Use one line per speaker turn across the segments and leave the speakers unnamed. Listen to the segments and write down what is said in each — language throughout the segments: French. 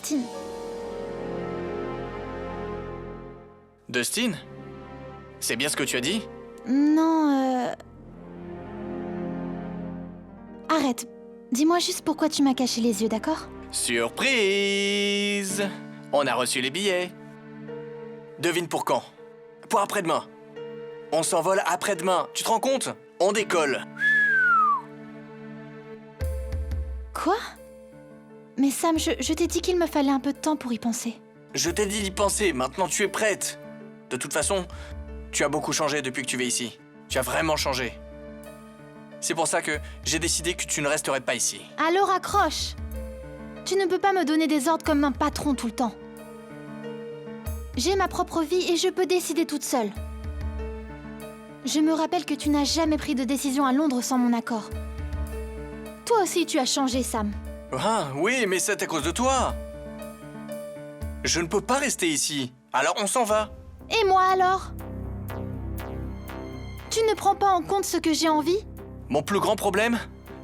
Dustin.
Dustin? C'est bien ce que tu as dit?
Non, Arrête. Dis-moi juste pourquoi tu m'as caché les yeux, d'accord?
Surprise! On a reçu les billets. Devine pour quand? Pour après-demain. On s'envole après-demain. Tu te rends compte? On décolle.
Quoi? Mais Sam, je t'ai dit qu'il me fallait un peu de temps pour y penser.
Je t'ai dit d'y penser. Maintenant, tu es prête. De toute façon, tu as beaucoup changé depuis que tu es ici. Tu as vraiment changé. C'est pour ça que j'ai décidé que tu ne resterais pas ici.
Alors accroche! Tu ne peux pas me donner des ordres comme un patron tout le temps. J'ai ma propre vie et je peux décider toute seule. Je me rappelle que tu n'as jamais pris de décision à Londres sans mon accord. Toi aussi, tu as changé, Sam.
Ah, oui, mais c'est à cause de toi. Je ne peux pas rester ici. Alors on s'en va.
Et moi alors? Tu ne prends pas en compte ce que j'ai envie?
Mon plus grand problème,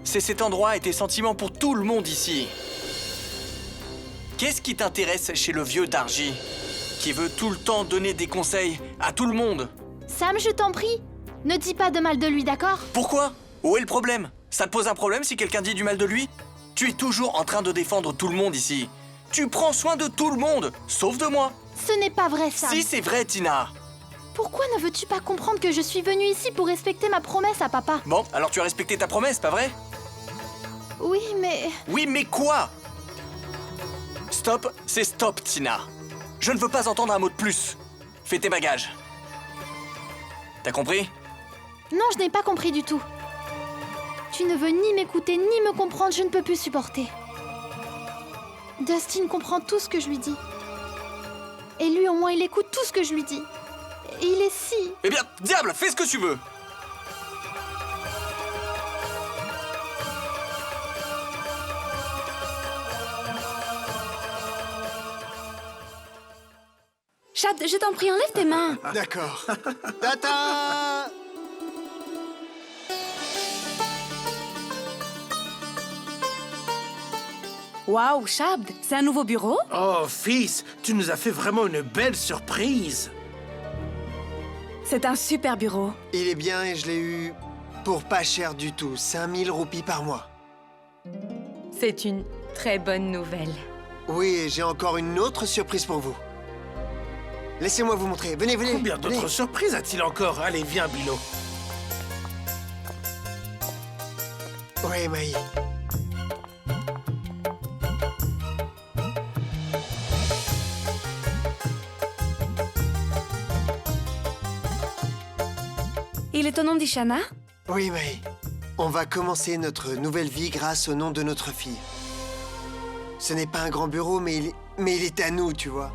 c'est cet endroit et tes sentiments pour tout le monde ici. Qu'est-ce qui t'intéresse chez le vieux Darji, qui veut tout le temps donner des conseils à tout le monde?
Sam, je t'en prie, ne dis pas de mal de lui, d'accord?
Pourquoi? Où est le problème? Ça te pose un problème si quelqu'un dit du mal de lui? Tu es toujours en train de défendre tout le monde ici. Tu prends soin de tout le monde, sauf de moi.
Ce n'est pas vrai, Sam.
Si, c'est vrai, Tina.
Pourquoi ne veux-tu pas comprendre que je suis venue ici pour respecter ma promesse à papa?
Bon, alors tu as respecté ta promesse, pas vrai?
Oui, mais...
Oui, mais quoi? Stop, c'est stop, Tina. Je ne veux pas entendre un mot de plus. Fais tes bagages. T'as compris?
Non, je n'ai pas compris du tout. Tu ne veux ni m'écouter, ni me comprendre, je ne peux plus supporter. Dustin comprend tout ce que je lui dis. Et lui, au moins, il écoute tout ce que je lui dis. Et il est si...
Eh bien, diable, fais ce que tu veux.
Chad, je t'en prie, enlève tes mains.
D'accord. Tata!
Waouh, Chad, c'est un nouveau bureau?
Oh, fils, tu nous as fait vraiment une belle surprise.
C'est un super bureau.
Il est bien et je l'ai eu pour pas cher du tout. 5000 roupies par mois.
C'est une très bonne nouvelle.
Oui, et j'ai encore une autre surprise pour vous. Laissez-moi vous montrer. Venez, venez.
Combien
venez.
d'autres surprises a-t-il encore? Allez, viens, Bilo.
Oui, Maï.
Il est au nom d'Ishana?
Oui, Maï. On va commencer notre nouvelle vie grâce au nom de notre fille. Ce n'est pas un grand bureau, mais il est à nous, tu vois.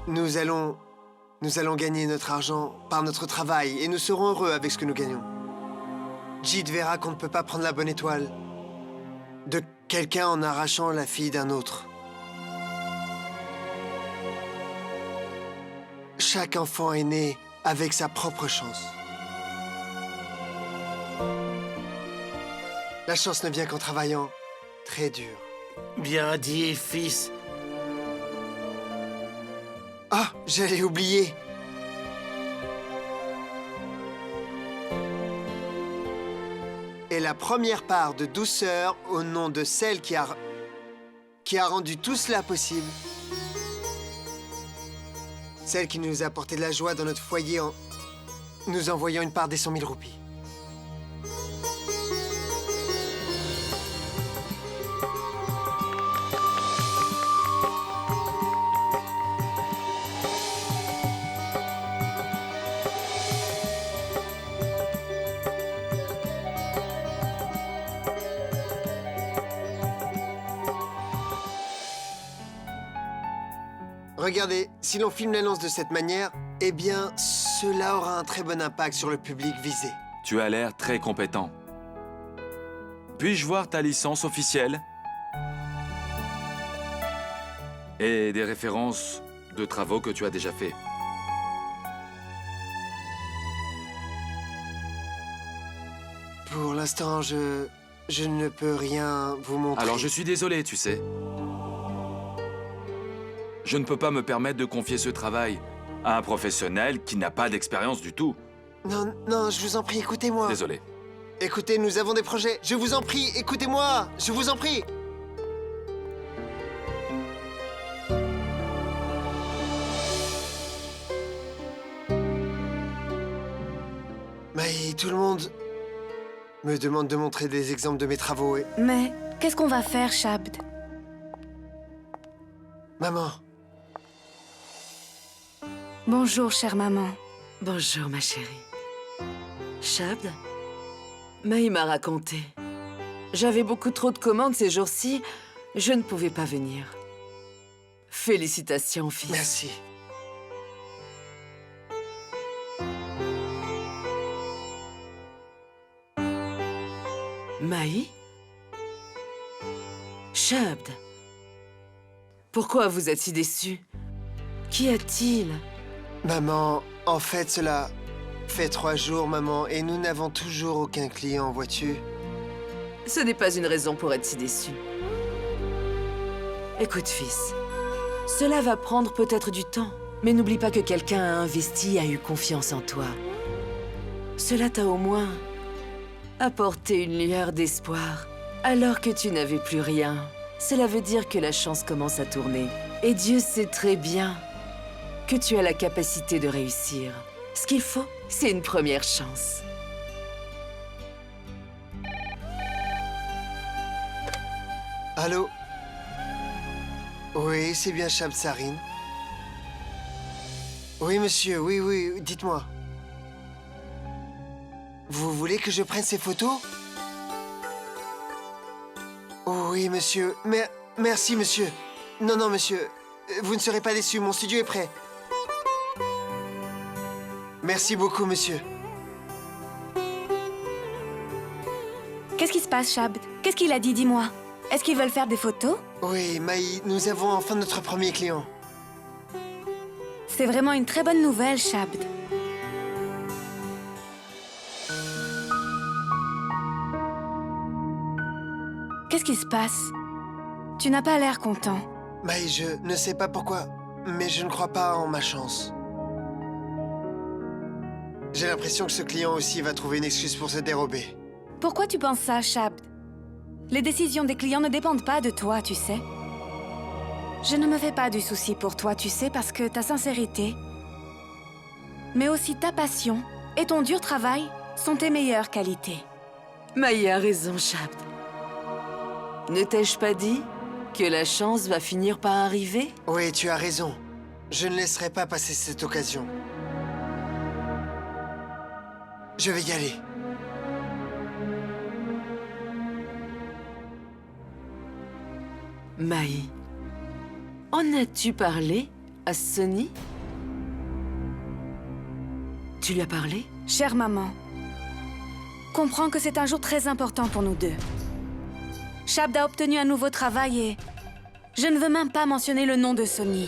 Nous allons gagner notre argent par notre travail et nous serons heureux avec ce que nous gagnons. Jit verra qu'on ne peut pas prendre la bonne étoile de quelqu'un en arrachant la fille d'un autre. Chaque enfant est né avec sa propre chance. La chance ne vient qu'en travaillant très dur.
Bien dit, fils.
Ah, j'allais oublier. Et la première part de douceur au nom de celle qui a rendu tout cela possible. Celle qui nous a apporté de la joie dans notre foyer en nous envoyant une part des 100 000 roupies. Regardez, si l'on filme l'annonce de cette manière, eh bien, cela aura un très bon impact sur le public visé.
Tu as l'air très compétent. Puis-je voir ta licence officielle? Et des références de travaux que tu as déjà faits.
Pour l'instant, je ne peux rien vous montrer.
Alors je suis désolé, tu sais. Je ne peux pas me permettre de confier ce travail à un professionnel qui n'a pas d'expérience du tout.
Non, non, je vous en prie, écoutez-moi.
Désolé.
Écoutez, nous avons des projets. Je vous en prie, écoutez-moi. Je vous en prie. Mais tout le monde me demande de montrer des exemples de mes travaux et...
Mais qu'est-ce qu'on va faire, Shabd?
Maman,
Bonjour, chère maman.
Bonjour, ma chérie. Shabd, Maï m'a raconté. J'avais beaucoup trop de commandes ces jours-ci. Je ne pouvais pas venir. Félicitations, fils.
merci.
Maï? Shabd, pourquoi vous êtes si déçu? Qu'y a-t-il?
Maman, en fait, cela fait 3 jours, maman, et nous n'avons toujours aucun client, vois-tu?
Ce n'est pas une raison pour être si déçu. Écoute, fils, cela va prendre peut-être du temps, mais n'oublie pas que quelqu'un a investi, a eu confiance en toi. Cela t'a au moins apporté une lueur d'espoir, alors que tu n'avais plus rien. Cela veut dire que la chance commence à tourner. Et Dieu sait très bien que tu as la capacité de réussir. Ce qu'il faut, c'est une première chance.
Allô? Oui, c'est bien Shabd Sarin. Oui, monsieur, oui, oui, dites-moi. Vous voulez que je prenne ces photos? Oui, monsieur. Merci, monsieur. Non, non, monsieur. Vous ne serez pas déçu, mon studio est prêt. Merci beaucoup, monsieur.
Qu'est-ce qui se passe, Shabd? Qu'est-ce qu'il a dit, dis-moi? Est-ce qu'ils veulent faire des photos?
Oui, Maï, nous avons enfin notre premier client.
C'est vraiment une très bonne nouvelle, Shabd. Qu'est-ce qui se passe? Tu n'as pas l'air content.
Maï, je ne sais pas pourquoi, mais je ne crois pas en ma chance. J'ai l'impression que ce client aussi va trouver une excuse pour se dérober.
Pourquoi tu penses ça, Shabd? Les décisions des clients ne dépendent pas de toi, tu sais. Je ne me fais pas du souci pour toi, tu sais, parce que ta sincérité, mais aussi ta passion et ton dur travail sont tes meilleures qualités.
Maï a raison, Shabd. Ne t'ai-je pas dit que la chance va finir par arriver?
Oui, tu as raison. Je ne laisserai pas passer cette occasion. Je vais y aller.
Maï, en as-tu parlé à Sonny? Tu lui as parlé?
Chère maman, comprends que c'est un jour très important pour nous deux. Shabd a obtenu un nouveau travail et je ne veux même pas mentionner le nom de Sonny.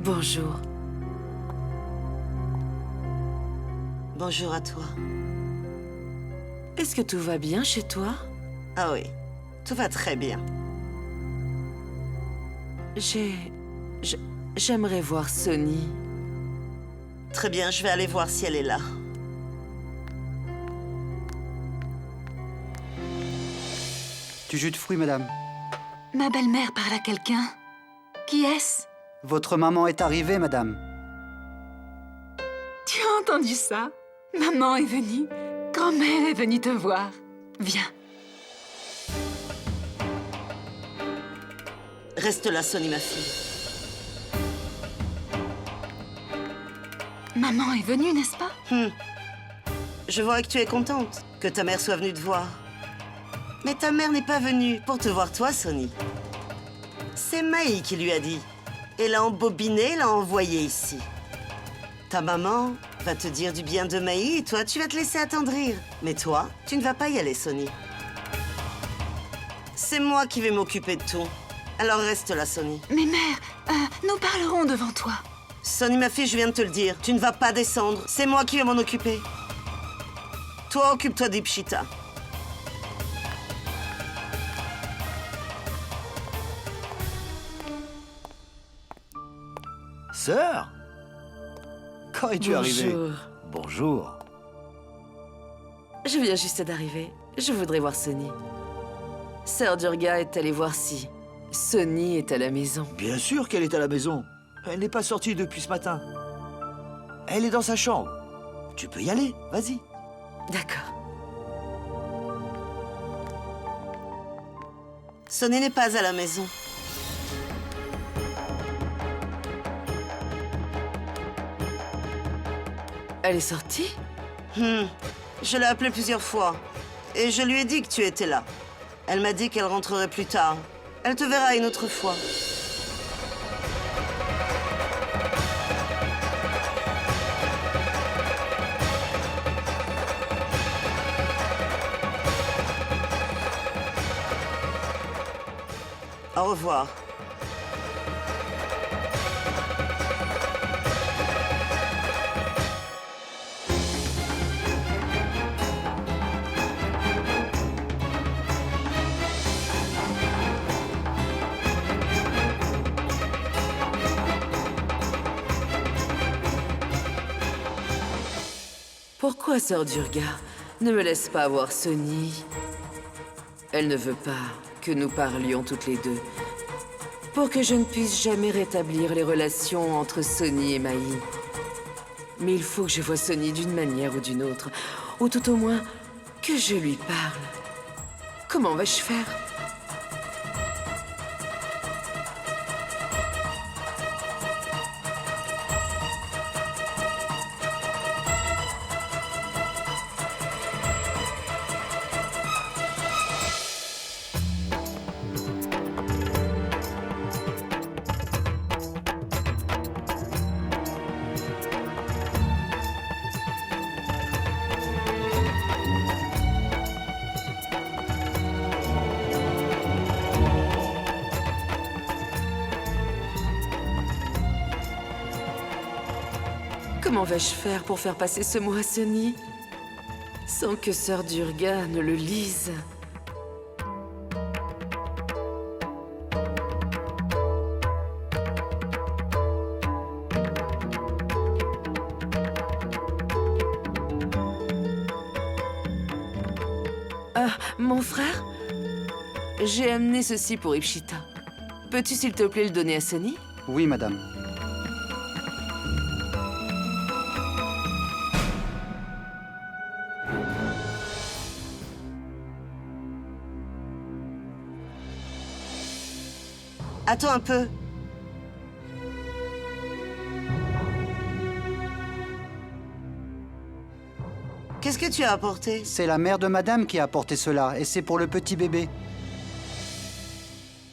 Bonjour.
Bonjour à toi.
Est-ce que tout va bien chez toi?
Ah oui, tout va très bien.
J'aimerais voir Sonny.
Très bien, je vais aller voir si elle est là.
Du jus de fruits, madame.
Ma belle-mère parle à quelqu'un. Qui est-ce?
Votre maman est arrivée, madame.
Tu as entendu ça? Maman est venue. Grand-mère est venue te voir. Viens.
Reste là, Sonny, ma fille.
Maman est venue, n'est-ce pas?
Je vois que tu es contente que ta mère soit venue te voir. Mais ta mère n'est pas venue pour te voir toi, Sonny. C'est Maï qui lui a dit. Elle l'a embobiné, l'a envoyé ici. Ta maman va te dire du bien de Maï et toi, tu vas te laisser attendrir. Mais toi, tu ne vas pas y aller, Sonny. C'est moi qui vais m'occuper de tout. Alors reste là, Sonny.
Mais mère, nous parlerons devant toi.
Sonny, ma fille, je viens de te le dire. Tu ne vas pas descendre. C'est moi qui vais m'en occuper. Toi, occupe-toi d'Ipshita.
Sœur, quand es-tu arrivée?
Bonjour.
Bonjour.
Je viens juste d'arriver. Je voudrais voir Sonny. Sœur Durga est allée voir si Sonny est à la maison.
Bien sûr qu'elle est à la maison. Elle n'est pas sortie depuis ce matin. Elle est dans sa chambre. Tu peux y aller, vas-y.
D'accord.
Sonny n'est pas à la maison.
Elle est sortie?
Je l'ai appelée plusieurs fois. Et je lui ai dit que tu étais là. Elle m'a dit qu'elle rentrerait plus tard. Elle te verra une autre fois. Au revoir.
Pourquoi Sœur Durga ne me laisse pas voir Sonny? Elle ne veut pas que nous parlions toutes les deux, pour que je ne puisse jamais rétablir les relations entre Sonny et Maï. Mais il faut que je voie Sonny d'une manière ou d'une autre, ou tout au moins que je lui parle. Comment vais-je faire? Comment vais-je faire pour faire passer ce mot à Sonny sans que Sœur Durga ne le lise? Ah, mon frère? J'ai amené ceci pour Ipshita. Peux-tu s'il te plaît le donner à Sonny?
Oui, madame.
Attends un peu. Qu'est-ce que tu as apporté?
C'est la mère de madame qui a apporté cela, et c'est pour le petit bébé.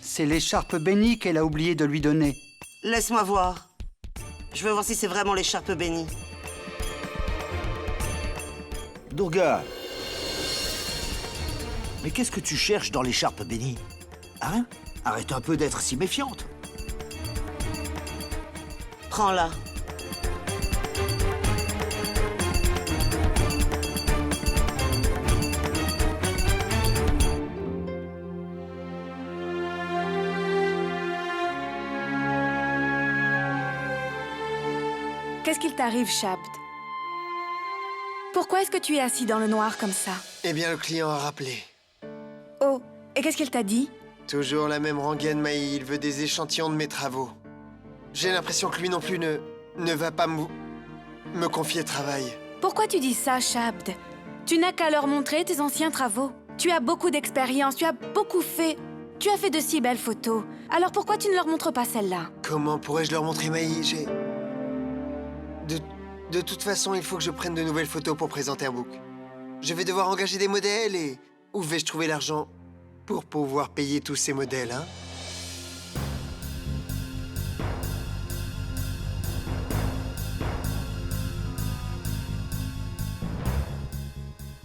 C'est l'écharpe bénie qu'elle a oublié de lui donner.
Laisse-moi voir. Je veux voir si c'est vraiment l'écharpe bénie.
Durga. Mais qu'est-ce que tu cherches dans l'écharpe bénie? Hein? Arrête un peu d'être si méfiante.
Prends-la.
Qu'est-ce qu'il t'arrive, Shabd? Pourquoi est-ce que tu es assis dans le noir comme ça?
Eh bien, le client a rappelé.
Oh, et qu'est-ce qu'il t'a dit?
Toujours la même rengaine, Maï. Il veut des échantillons de mes travaux. J'ai l'impression que lui non plus ne va pas me confier de travail.
Pourquoi tu dis ça, Shabd? Tu n'as qu'à leur montrer tes anciens travaux. Tu as beaucoup d'expérience, tu as beaucoup fait. Tu as fait de si belles photos. Alors pourquoi tu ne leur montres pas celle-là?
Comment pourrais-je leur montrer, Maï? De toute façon, il faut que je prenne de nouvelles photos pour présenter un book. Je vais devoir engager des modèles et... Où vais-je trouver l'argent pour pouvoir payer tous ces modèles, hein?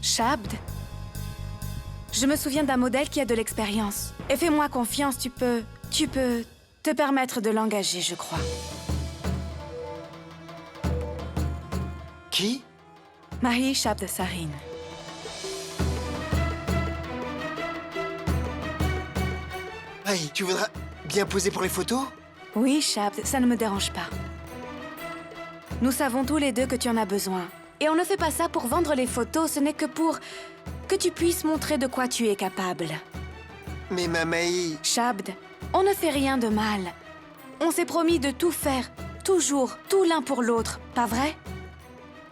Shabd, je me souviens d'un modèle qui a de l'expérience. Et fais-moi confiance, tu peux te permettre de l'engager, je crois.
Qui?
Mahi Shabd Sarin.
Hey, tu voudras bien poser pour les photos?
Oui, Shabd, ça ne me dérange pas. Nous savons tous les deux que tu en as besoin. Et on ne fait pas ça pour vendre les photos, ce n'est que pour que tu puisses montrer de quoi tu es capable.
Mais Maï...
Shabd, on ne fait rien de mal. On s'est promis de tout faire, toujours, tout l'un pour l'autre, pas vrai?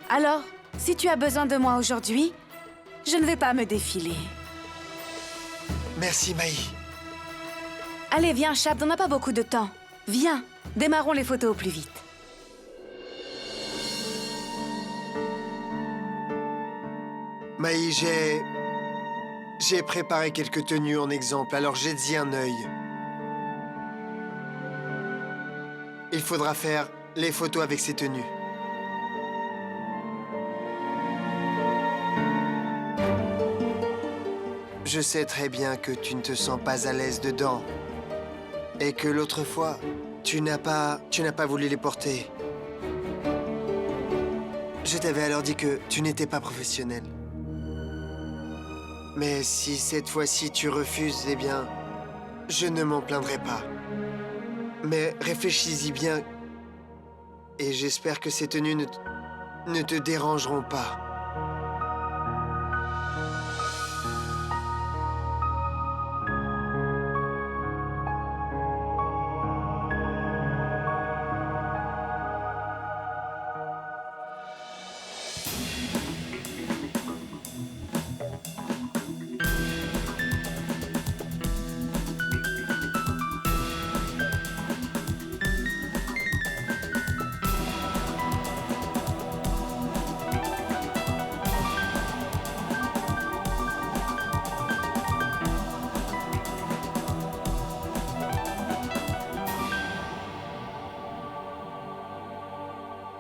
Alors, si tu as besoin de moi aujourd'hui, je ne vais pas me défiler.
Merci, Maï.
Allez, viens, Shabd, on n'a pas beaucoup de temps. Viens, démarrons les photos au plus vite.
Maï, j'ai préparé quelques tenues en exemple, alors jette-y un œil. Il faudra faire les photos avec ces tenues. Je sais très bien que tu ne te sens pas à l'aise dedans. Et que l'autre fois, tu n'as pas voulu les porter. Je t'avais alors dit que tu n'étais pas professionnel. Mais si cette fois-ci tu refuses, eh bien, je ne m'en plaindrai pas. Mais réfléchis-y bien. Et j'espère que ces tenues ne te dérangeront pas.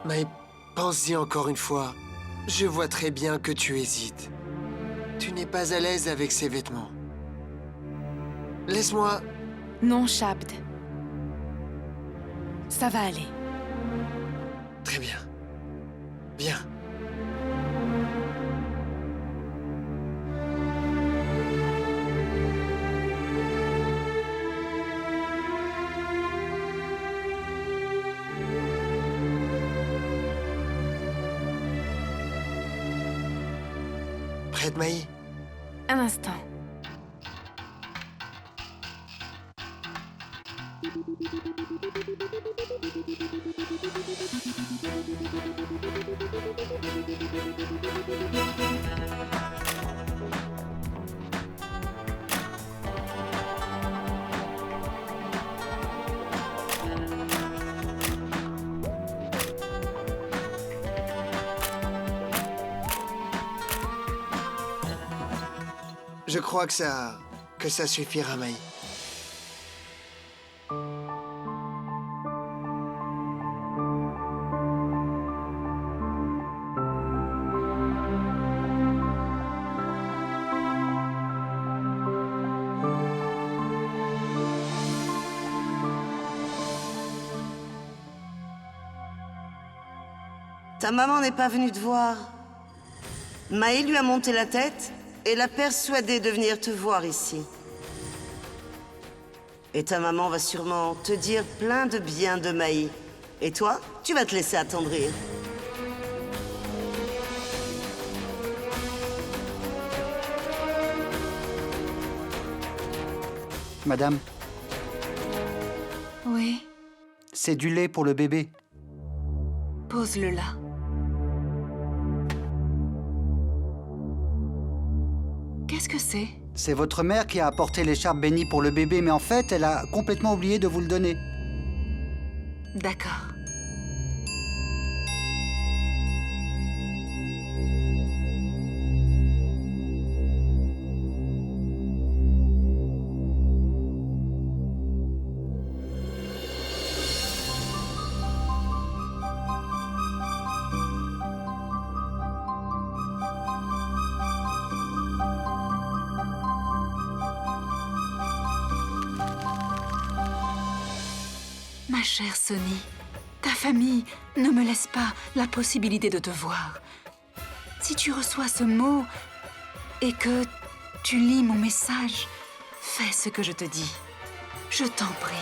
Mais pense-y encore une fois. Je vois très bien que tu hésites. Tu n'es pas à l'aise avec ces vêtements. Laisse-moi...
Non, Shabd. Ça va aller.
Très bien. Viens. Prête, Maï?
Un instant.
Je crois que ça suffira, Maï.
Ta maman n'est pas venue te voir. Maï lui a monté la tête et l'a persuadée de venir te voir ici. Et ta maman va sûrement te dire plein de bien de Maï. Et toi, tu vas te laisser attendrir.
Madame,
Oui,
c'est du lait pour le bébé.
pose-le là. Qu'est-ce que c'est?
C'est votre mère qui a apporté l'écharpe bénie pour le bébé, mais en fait, elle a complètement oublié de vous le donner.
D'accord. Ma chère Sonny, ta famille ne me laisse pas la possibilité de te voir. Si tu reçois ce mot et que tu lis mon message, fais ce que je te dis. Je t'en prie.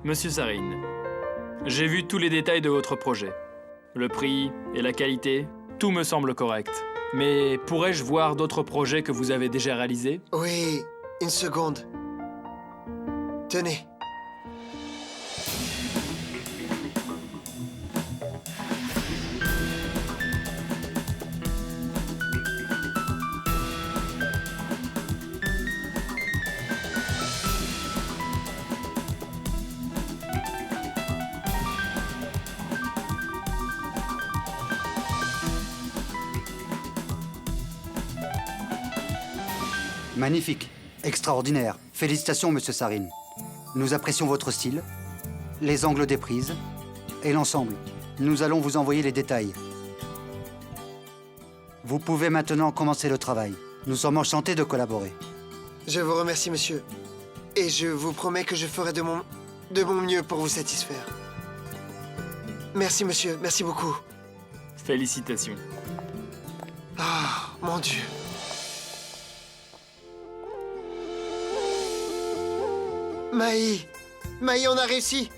Monsieur Sarine, j'ai vu tous les détails de votre projet. Le prix et la qualité, tout me semble correct. Mais pourrais-je voir d'autres projets que vous avez déjà réalisés?
Oui, une seconde. Tenez.
Magnifique, extraordinaire. Félicitations, Monsieur Sarine. Nous apprécions votre style, les angles des prises et l'ensemble. Nous allons vous envoyer les détails. Vous pouvez maintenant commencer le travail. Nous sommes enchantés de collaborer.
Je vous remercie, monsieur. Et je vous promets que je ferai de mon mieux pour vous satisfaire. Merci, monsieur. Merci beaucoup.
Félicitations.
Ah, mon Dieu. Maï, on a réussi.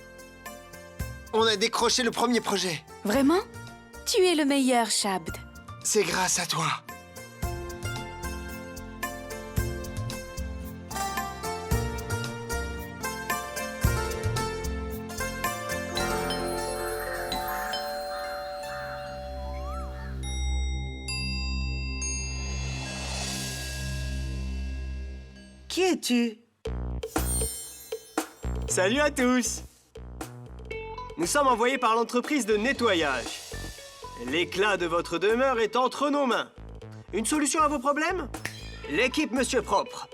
On a décroché le premier projet.
Vraiment? Tu es le meilleur, Shabd.
C'est grâce à toi.
Qui es-tu?
Salut à tous! Nous sommes envoyés par l'entreprise de nettoyage. L'éclat de votre demeure est entre nos mains. Une solution à vos problèmes? L'équipe Monsieur Propre.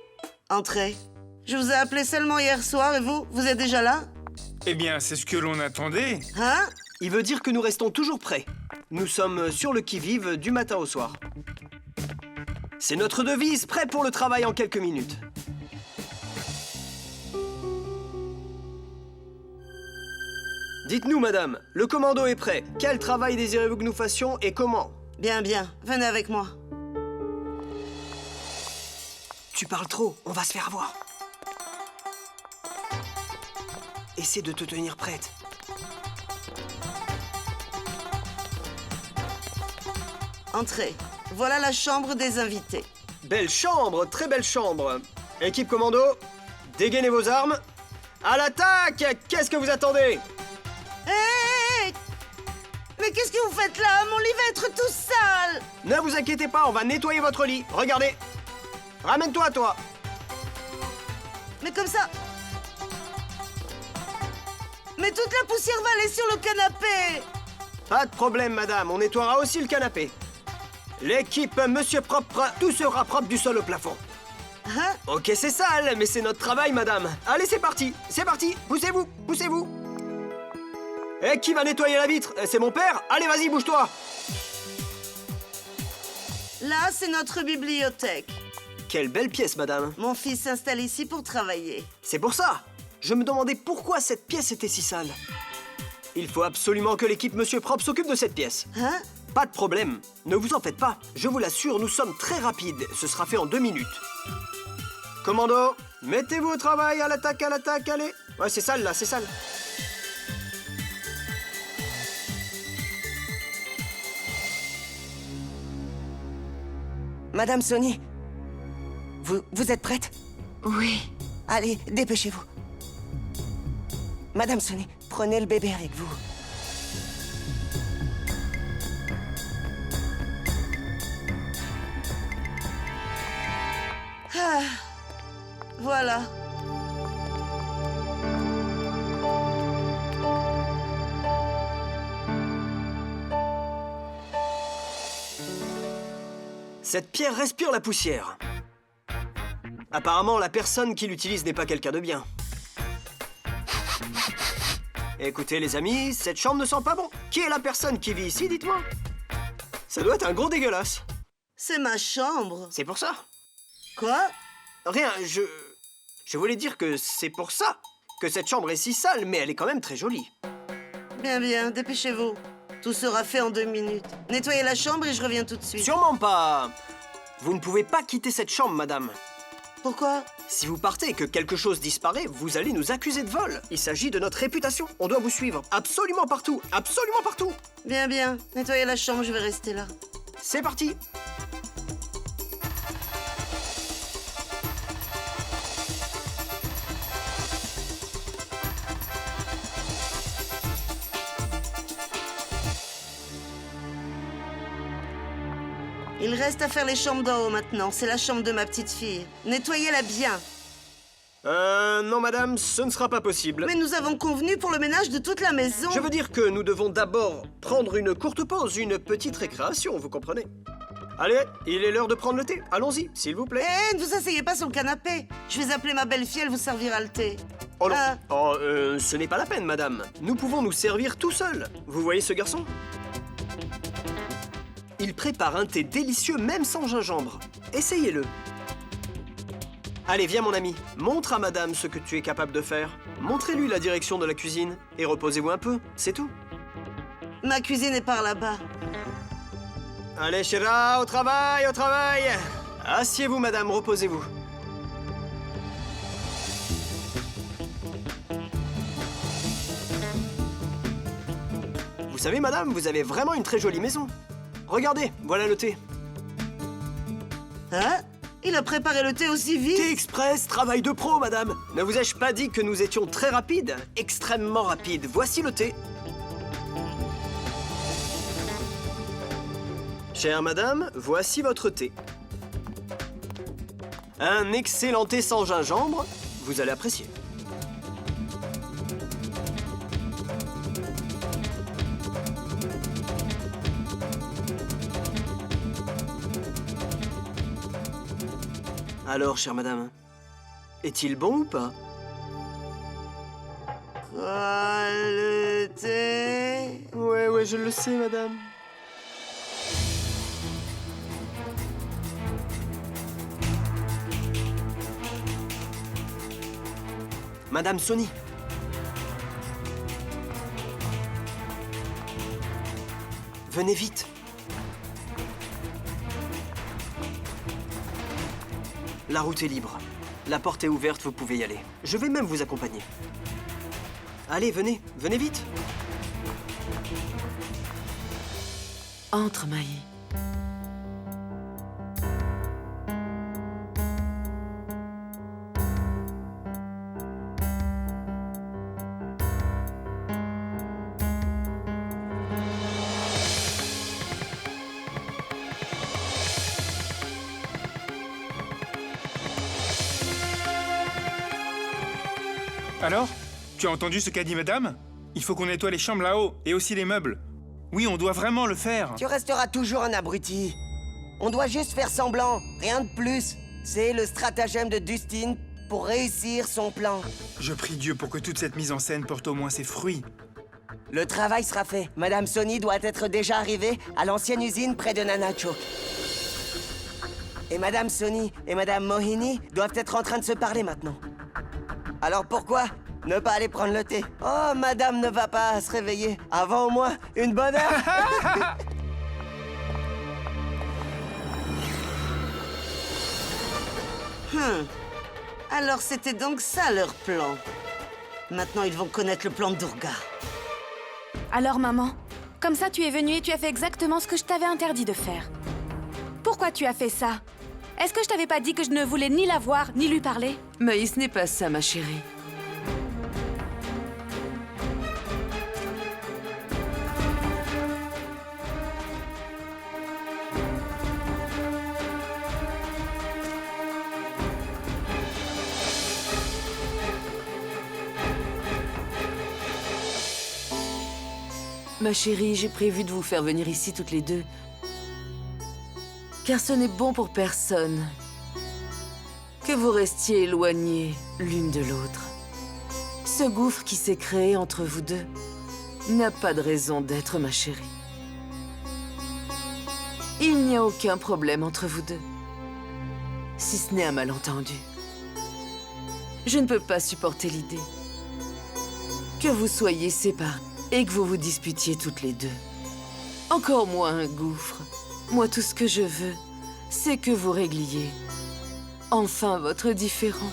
Entrez. Je vous ai appelé seulement hier soir et vous êtes déjà là?
Eh bien, c'est ce que l'on attendait.
Hein?
Il veut dire que nous restons toujours prêts. Nous sommes sur le qui-vive du matin au soir. C'est notre devise, prêt pour le travail en quelques minutes. Dites-nous, madame, le commando est prêt. Quel travail désirez-vous que nous fassions et comment?
Bien, venez avec moi.
Tu parles trop, on va se faire avoir. Essaie de te tenir prête.
Entrez. Voilà la chambre des invités.
Belle chambre, très belle chambre. Équipe commando, dégainez vos armes. À l'attaque! Qu'est-ce que vous attendez?
Hé! Mais qu'est-ce que vous faites là? Mon lit va être tout sale!
Ne vous inquiétez pas, on va nettoyer votre lit. Regardez. Ramène-toi, toi.
Mais comme ça... Mais toute la poussière va aller sur le canapé!
Pas de problème, madame, on nettoiera aussi le canapé. L'équipe Monsieur Propre, tout sera propre du sol au plafond.
Hein?
Ok, c'est sale, mais c'est notre travail, madame. Allez, c'est parti, poussez-vous, poussez-vous. Et qui va nettoyer la vitre? C'est mon père? Allez, vas-y, bouge-toi.
Là, c'est notre bibliothèque.
Quelle belle pièce, madame.
Mon fils s'installe ici pour travailler.
C'est pour ça. Je me demandais pourquoi cette pièce était si sale. Il faut absolument que l'équipe Monsieur Propre s'occupe de cette pièce.
Hein?
Pas de problème. Ne vous en faites pas. Je vous l'assure, nous sommes très rapides. Ce sera fait en 2 minutes. Commando, mettez-vous au travail, à l'attaque, allez. Ouais, c'est sale, là, c'est sale.
Madame Sonny, vous êtes prête?
Oui.
Allez, dépêchez-vous. Madame Sonny, prenez le bébé avec vous.
Ah, voilà.
Cette pierre respire la poussière. Apparemment, la personne qui l'utilise n'est pas quelqu'un de bien. Écoutez les amis, cette chambre ne sent pas bon. Qui est la personne qui vit ici, dites-moi? Ça doit être un gros dégueulasse.
C'est ma chambre.
C'est pour ça.
Quoi?
Rien, je voulais dire que c'est pour ça que cette chambre est si sale, mais elle est quand même très jolie.
Bien, bien, dépêchez-vous. Tout sera fait en 2 minutes. Nettoyez la chambre et je reviens tout de suite.
Sûrement pas. Vous ne pouvez pas quitter cette chambre, madame.
Pourquoi?
Si vous partez et que quelque chose disparaît, vous allez nous accuser de vol. Il s'agit de notre réputation. On doit vous suivre absolument partout. Absolument partout.
Bien, bien. Nettoyez la chambre, je vais rester là.
C'est parti.
Il reste à faire les chambres d'en haut maintenant. C'est la chambre de ma petite fille. Nettoyez-la bien.
Non, madame, ce ne sera pas possible.
Mais nous avons convenu pour le ménage de toute la maison.
Je veux dire que nous devons d'abord prendre une courte pause, une petite récréation, vous comprenez? Allez, il est l'heure de prendre le thé. Allons-y, s'il vous plaît.
Eh, ne vous asseyez pas sur le canapé. Je vais appeler ma belle-fille, elle vous servira le thé.
Oh non, ce n'est pas la peine, madame. Nous pouvons nous servir tout seuls. Vous voyez ce garçon? Il prépare un thé délicieux même sans gingembre. Essayez-le. Allez, viens mon ami. Montre à madame ce que tu es capable de faire. Montrez-lui la direction de la cuisine. Et reposez-vous un peu, c'est tout.
Ma cuisine est par là-bas.
Allez, Shira, au travail, au travail. Asseyez-vous, madame, reposez-vous. Vous savez, madame, vous avez vraiment une très jolie maison. Regardez, voilà le thé.
Hein? Il a préparé le thé aussi vite?
Thé express, travail de pro, madame. Ne vous ai-je pas dit que nous étions très rapides? Extrêmement rapides. Voici le thé. Chère madame, voici votre thé. Un excellent thé sans gingembre. Vous allez apprécier. Alors, chère madame, est-il bon ou pas?
Quoi, le thé?
Ouais, je le sais, madame. Madame Sony. Venez vite. La route est libre. La porte est ouverte, vous pouvez y aller. Je vais même vous accompagner. Allez, venez, venez vite.
Entre, Maï.
Alors? Tu as entendu ce qu'a dit madame? Il faut qu'on nettoie les chambres là-haut, et aussi les meubles. Oui, on doit vraiment le faire.
Tu resteras toujours un abruti. On doit juste faire semblant, rien de plus. C'est le stratagème de Dustin pour réussir son plan.
Je prie Dieu pour que toute cette mise en scène porte au moins ses fruits.
Le travail sera fait. Madame Sony doit être déjà arrivée à l'ancienne usine près de Nanachok. Et Madame Sony et Madame Mohini doivent être en train de se parler maintenant. Alors pourquoi ne pas aller prendre le thé? Oh, Madame ne va pas se réveiller avant au moins une bonne heure.
Alors c'était donc ça leur plan. Maintenant ils vont connaître le plan de Durga.
Alors maman, comme ça tu es venue et tu as fait exactement ce que je t'avais interdit de faire. Pourquoi tu as fait ça? Est-ce que je t'avais pas dit que je ne voulais ni la voir, ni lui parler?
Maï, ce n'est pas ça, ma chérie. Ma chérie, j'ai prévu de vous faire venir ici toutes les deux. Car ce n'est bon pour personne que vous restiez éloignées l'une de l'autre. Ce gouffre qui s'est créé entre vous deux n'a pas de raison d'être, ma chérie. Il n'y a aucun problème entre vous deux, si ce n'est un malentendu. Je ne peux pas supporter l'idée que vous soyez séparés et que vous vous disputiez toutes les deux. Encore moins un gouffre. Moi, tout ce que je veux, c'est que vous régliez enfin votre différend.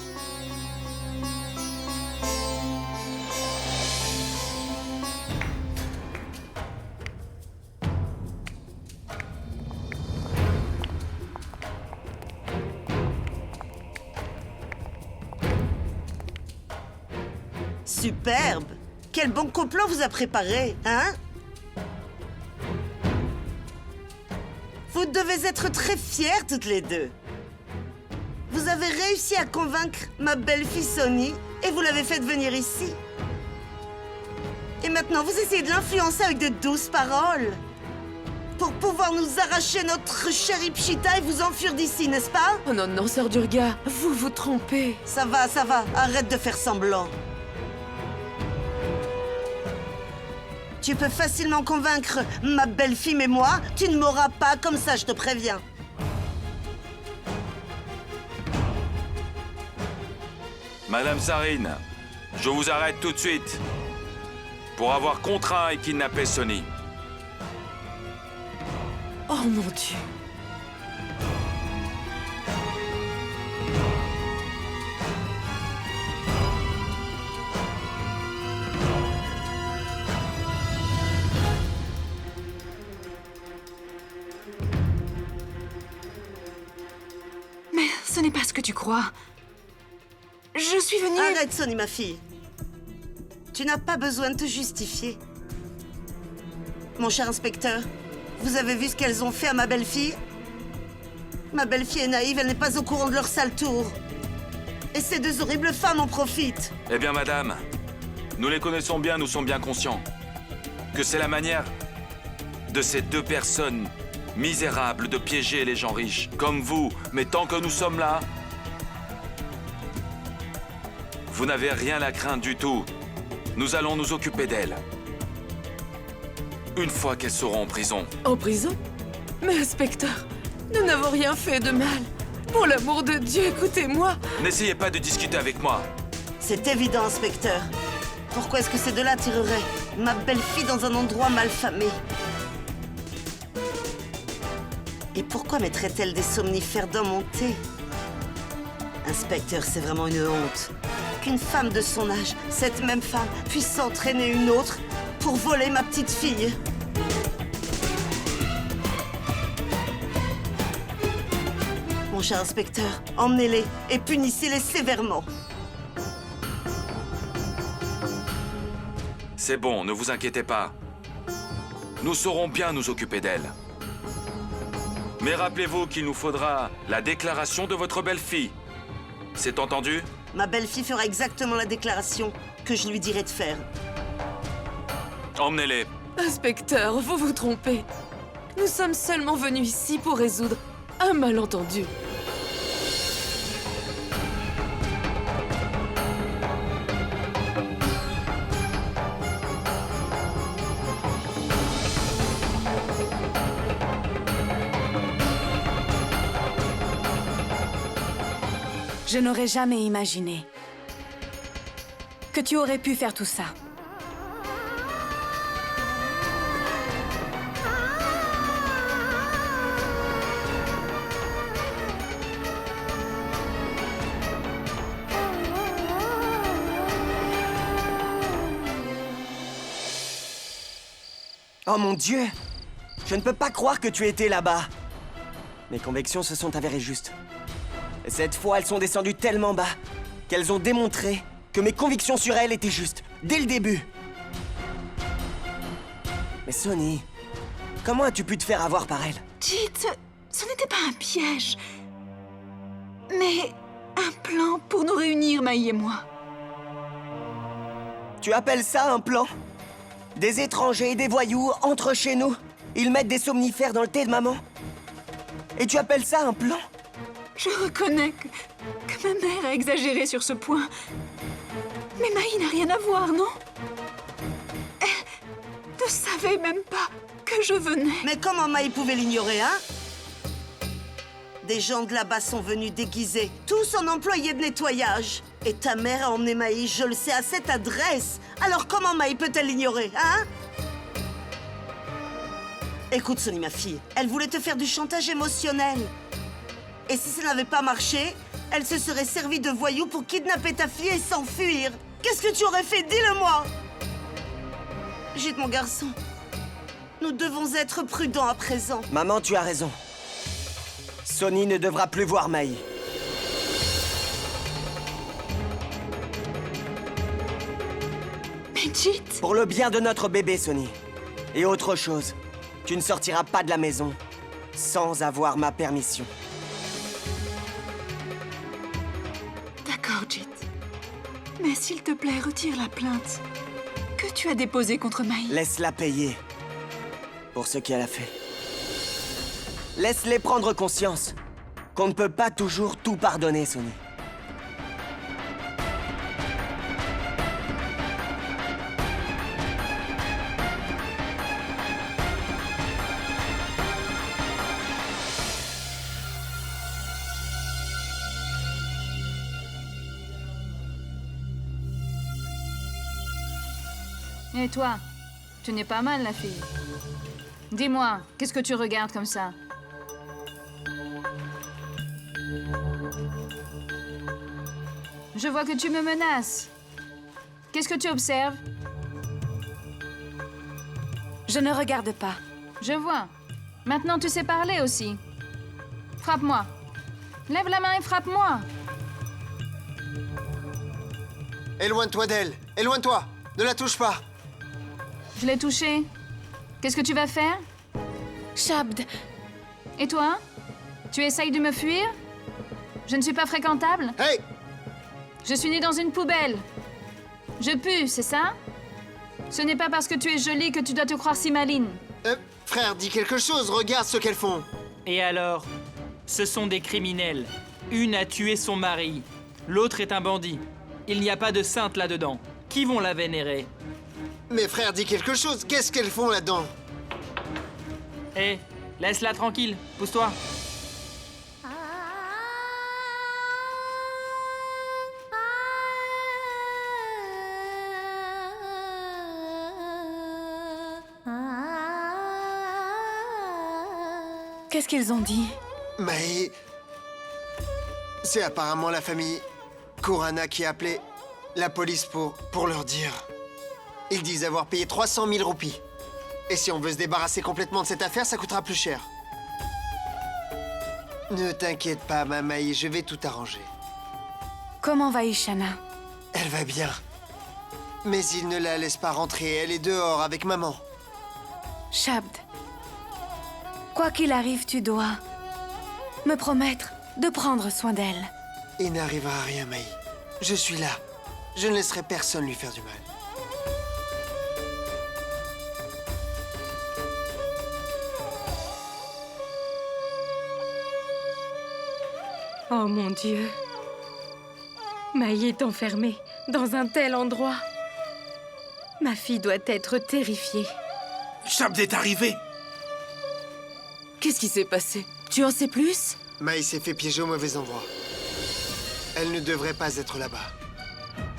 Superbe! Quel bon complot vous a préparé, hein? Vous devez être très fiers toutes les deux. Vous avez réussi à convaincre ma belle-fille Sonny et vous l'avez faite venir ici. Et maintenant, vous essayez de l'influencer avec de douces paroles pour pouvoir nous arracher notre chérie Pchita et vous enfuir d'ici, n'est-ce pas?
Oh non, non, sœur Durga, vous vous trompez.
Ça va, arrête de faire semblant. Tu peux facilement convaincre ma belle-fille, mais moi, tu ne m'auras pas comme ça, je te préviens.
Madame Sarine, je vous arrête tout de suite pour avoir contraint et kidnappé Sonny.
Oh mon Dieu.
Mais ce n'est pas ce que tu crois. Je suis venue...
Arrête, Sonny, ma fille. Tu n'as pas besoin de te justifier. Mon cher inspecteur, vous avez vu ce qu'elles ont fait à ma belle-fille? Ma belle-fille est naïve, elle n'est pas au courant de leur sale tour. Et ces deux horribles femmes en profitent.
Eh bien, madame, nous les connaissons bien, nous sommes bien conscients que c'est la manière de ces deux personnes misérables de piéger les gens riches, comme vous. Mais tant que nous sommes là, vous n'avez rien à craindre du tout. Nous allons nous occuper d'elles. Une fois qu'elles seront en prison.
En prison? Mais inspecteur, nous n'avons rien fait de mal. Pour l'amour de Dieu, écoutez-moi.
N'essayez pas de discuter avec moi.
C'est évident, inspecteur. Pourquoi est-ce que ces deux-là tireraient ma belle-fille dans un endroit malfamé? Et pourquoi mettraient-elles des somnifères dans mon thé? Inspecteur, c'est vraiment une honte qu'une femme de son âge, cette même femme, puisse entraîner une autre pour voler ma petite fille. Mon cher inspecteur, emmenez-les et punissez-les sévèrement.
C'est bon, ne vous inquiétez pas. Nous saurons bien nous occuper d'elles. Mais rappelez-vous qu'il nous faudra la déclaration de votre belle-fille. C'est entendu?
Ma belle-fille fera exactement la déclaration que je lui dirai de faire.
Emmenez-les.
Inspecteur, vous vous trompez. Nous sommes seulement venus ici pour résoudre un malentendu.
Je n'aurais jamais imaginé que tu aurais pu faire tout ça.
Oh mon Dieu! Je ne peux pas croire que tu étais là-bas. Mes convictions se sont avérées justes. Cette fois, elles sont descendues tellement bas qu'elles ont démontré que mes convictions sur elles étaient justes, dès le début. Mais Sonny, comment as-tu pu te faire avoir par elle?
Dites, ce n'était pas un piège, mais un plan pour nous réunir, Maï et moi.
Tu appelles ça un plan? Des étrangers et des voyous entrent chez nous. Ils mettent des somnifères dans le thé de maman. Et tu appelles ça un plan?
Je reconnais que ma mère a exagéré sur ce point. Mais Maï n'a rien à voir, non? Elle ne savait même pas que je venais.
Mais comment Maï pouvait l'ignorer, hein? Des gens de là-bas sont venus déguisés, tous en employés de nettoyage. Et ta mère a emmené Maï, je le sais, à cette adresse. Alors comment Maï peut-elle l'ignorer, hein? Écoute, Sonny, ma fille, elle voulait te faire du chantage émotionnel. Et si ça n'avait pas marché, elle se serait servie de voyous pour kidnapper ta fille et s'enfuir. Qu'est-ce que tu aurais fait? Dis-le-moi! Gide, mon garçon, nous devons être prudents à présent.
Maman, tu as raison. Sonny ne devra plus voir Maï.
Mais Jit...
Pour le bien de notre bébé, Sonny. Et autre chose, tu ne sortiras pas de la maison sans avoir ma permission.
D'accord, Jit. Mais s'il te plaît, retire la plainte que tu as déposée contre Maï.
Laisse-la payer pour ce qu'elle a fait. Laisse-les prendre conscience qu'on ne peut pas toujours tout pardonner, Sonny.
Et toi, tu n'es pas mal, la fille. Dis-moi, qu'est-ce que tu regardes comme ça? Je vois que tu me menaces. Qu'est-ce que tu observes?
Je ne regarde pas.
Je vois. Maintenant, tu sais parler aussi. Frappe-moi. Lève la main et frappe-moi.
Éloigne-toi d'elle. Éloigne-toi. Ne la touche pas.
Je l'ai touchée. Qu'est-ce que tu vas faire?
Shabd.
Et toi? Tu essayes de me fuir? Je ne suis pas fréquentable?
Hey!
Je suis née dans une poubelle. Je pue, c'est ça? Ce n'est pas parce que tu es jolie que tu dois te croire si maligne.
Frère, dis quelque chose. Regarde ce qu'elles font.
Et alors? Ce sont des criminels. Une a tué son mari. L'autre est un bandit. Il n'y a pas de sainte là-dedans. Qui vont la vénérer?
Mais frère, dis quelque chose. Qu'est-ce qu'elles font là-dedans?
Hé, laisse-la tranquille. Pousse-toi.
Qu'est-ce qu'ils ont dit?
Mais... c'est apparemment la famille Kurana qui a appelé la police pour leur dire. Ils disent avoir payé 300 000 roupies. Et si on veut se débarrasser complètement de cette affaire, ça coûtera plus cher. Ne t'inquiète pas, Mamaï, je vais tout arranger.
Comment va Ishana?
Elle va bien. Mais ils ne la laissent pas rentrer, elle est dehors avec maman.
Shabd, quoi qu'il arrive, tu dois me promettre de prendre soin d'elle.
Il n'arrivera rien, Maï. Je suis là. Je ne laisserai personne lui faire du mal.
Oh mon Dieu. Maï est enfermée dans un tel endroit. Ma fille doit être terrifiée.
Shabd est arrivé.
Qu'est-ce qui s'est passé? Tu en sais plus?
Maï s'est fait piéger au mauvais endroit. Elle ne devrait pas être là-bas.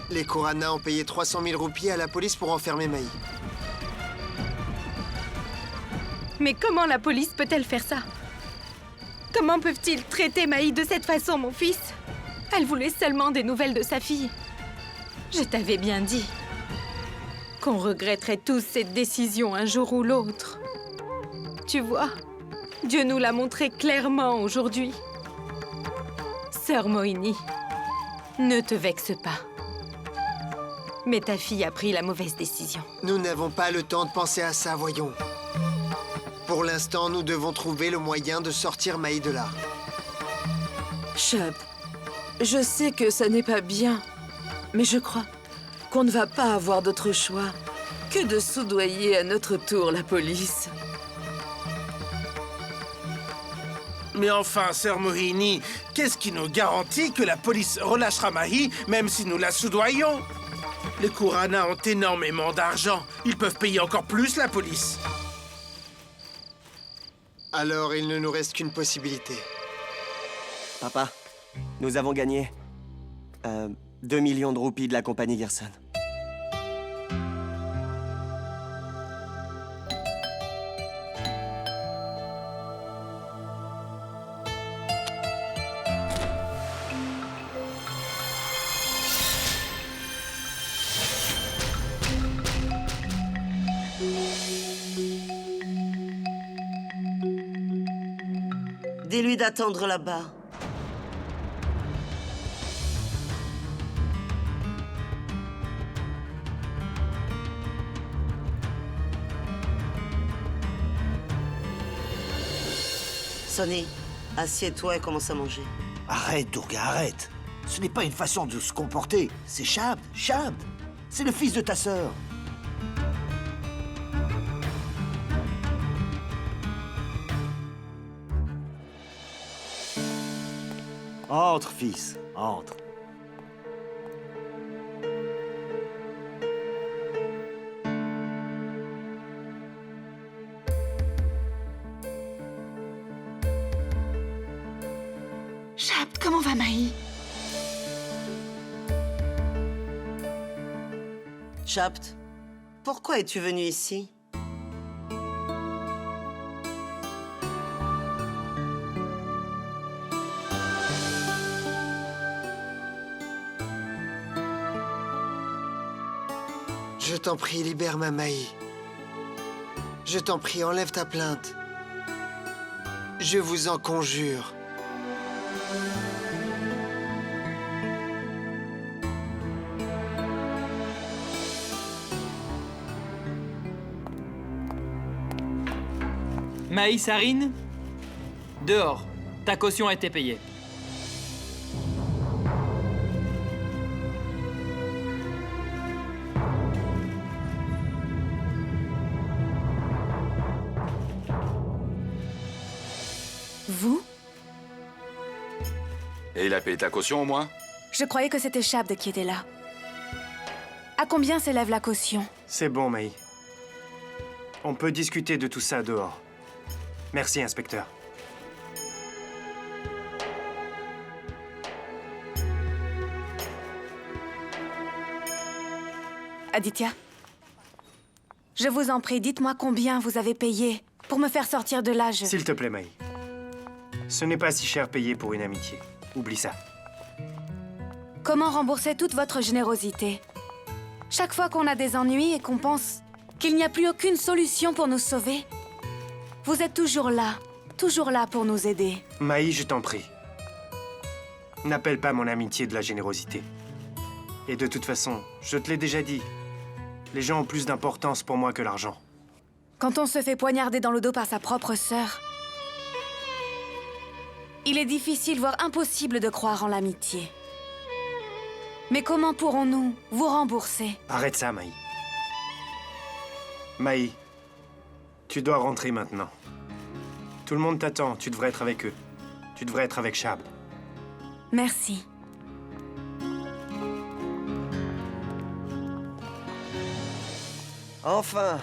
Les Kurana ont payé 300 000 roupies à la police pour enfermer Maï.
Mais comment la police peut-elle faire ça? Comment peuvent-ils traiter Maï de cette façon, mon fils? Elle voulait seulement des nouvelles de sa fille. Je t'avais bien dit qu'on regretterait tous cette décision un jour ou l'autre. Tu vois, Dieu nous l'a montré clairement aujourd'hui. Sœur Mohini, ne te vexe pas. Mais ta fille a pris la mauvaise décision.
Nous n'avons pas le temps de penser à ça, voyons. Pour l'instant, nous devons trouver le moyen de sortir Maï de là.
Shabd, je sais que ça n'est pas bien, mais je crois qu'on ne va pas avoir d'autre choix que de soudoyer à notre tour la police.
Mais enfin, sœur Mohini, qu'est-ce qui nous garantit que la police relâchera Maï, même si nous la soudoyons? Les Kurana ont énormément d'argent. Ils peuvent payer encore plus la police.
Alors, il ne nous reste qu'une possibilité.
Papa, nous avons gagné 2 millions de roupies de la compagnie Gerson.
Dis-lui d'attendre là-bas. Sonny, assieds-toi et commence à manger.
Arrête, Durga, arrête. Ce n'est pas une façon de se comporter. C'est Shabd, Shabd. C'est le fils de ta sœur. Entre, fils, entre.
Shabd, comment va Maï?
Shabd, pourquoi es-tu venu ici?
Je t'en prie, libère ma Maï. Je t'en prie, enlève ta plainte. Je vous en conjure.
Maï Sarine, dehors. Ta caution a été payée.
Vous?
Et il a payé ta caution au moins?
Je croyais que c'était Shabd qui était là. À combien s'élève la caution?
C'est bon, Maï. On peut discuter de tout ça dehors. Merci, inspecteur.
Aditya, je vous en prie, dites-moi combien vous avez payé pour me faire sortir de là.
S'il te plaît, Maï. Ce n'est pas si cher payé pour une amitié. Oublie ça.
Comment rembourser toute votre générosité? Chaque fois qu'on a des ennuis et qu'on pense qu'il n'y a plus aucune solution pour nous sauver, vous êtes toujours là pour nous aider.
Maï, je t'en prie. N'appelle pas mon amitié de la générosité. Et de toute façon, je te l'ai déjà dit, les gens ont plus d'importance pour moi que l'argent.
Quand on se fait poignarder dans le dos par sa propre sœur, il est difficile, voire impossible de croire en l'amitié. Mais comment pourrons-nous vous rembourser?
Arrête ça, Maï. Maï, tu dois rentrer maintenant. Tout le monde t'attend, tu devrais être avec eux. Tu devrais être avec Shabd.
Merci.
Enfin!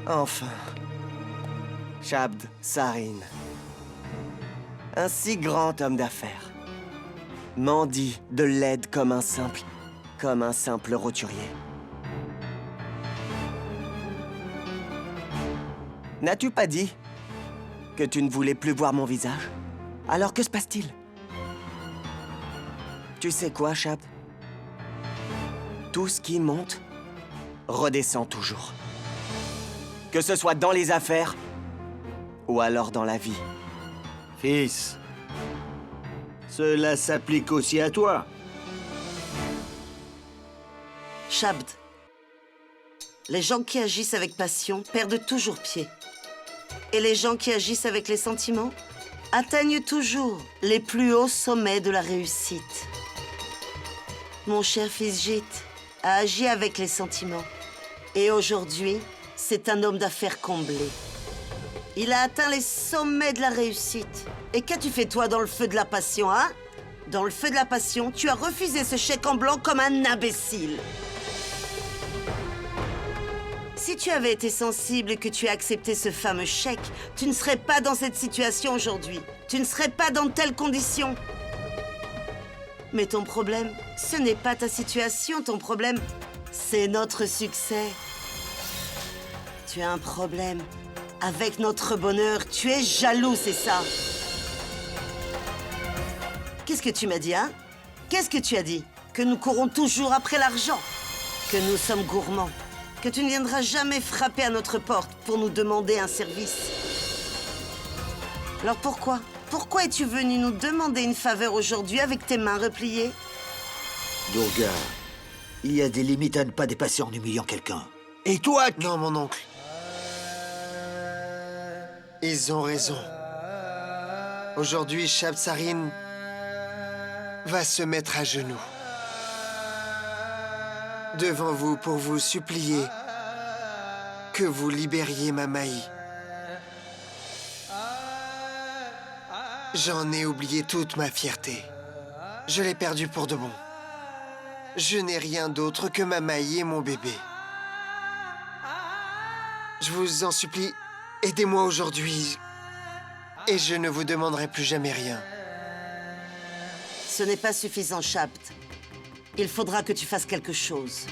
Enfin! Shabd Sarine. Un si grand homme d'affaires. Mendie de l'aide comme un simple roturier. N'as-tu pas dit que tu ne voulais plus voir mon visage? Alors que se passe-t-il? Tu sais quoi, Shabd? Tout ce qui monte redescend toujours. Que ce soit dans les affaires ou alors dans la vie.
Fils, cela s'applique aussi à toi.
Shabd, les gens qui agissent avec passion perdent toujours pied. Et les gens qui agissent avec les sentiments atteignent toujours les plus hauts sommets de la réussite. Mon cher fils Jit a agi avec les sentiments. Et aujourd'hui, c'est un homme d'affaires comblé. Il a atteint les sommets de la réussite. Et qu'as-tu fait, toi, dans le feu de la passion, hein? Dans le feu de la passion, tu as refusé ce chèque en blanc comme un imbécile. Si tu avais été sensible et que tu as accepté ce fameux chèque, tu ne serais pas dans cette situation aujourd'hui. Tu ne serais pas dans de telles conditions. Mais ton problème, ce n'est pas ta situation, ton problème, c'est notre succès. Tu as un problème avec notre bonheur. Tu es jaloux, c'est ça. Qu'est-ce que tu m'as dit, hein? Qu'est-ce que tu as dit? Que nous courons toujours après l'argent? Que nous sommes gourmands? Que tu ne viendras jamais frapper à notre porte pour nous demander un service? Alors pourquoi? Pourquoi es-tu venu nous demander une faveur aujourd'hui avec tes mains repliées?
Durga, il y a des limites à ne pas dépasser en humiliant quelqu'un. Et toi,
Non, mon oncle. Ils ont raison. Aujourd'hui, Shabd Sarin va se mettre à genoux devant vous pour vous supplier que vous libériez ma Maï. J'en ai oublié toute ma fierté. Je l'ai perdue pour de bon. Je n'ai rien d'autre que ma Maï et mon bébé. Je vous en supplie, aidez-moi aujourd'hui et je ne vous demanderai plus jamais rien.
Ce n'est pas suffisant, Shabd. Il faudra que tu fasses quelque chose.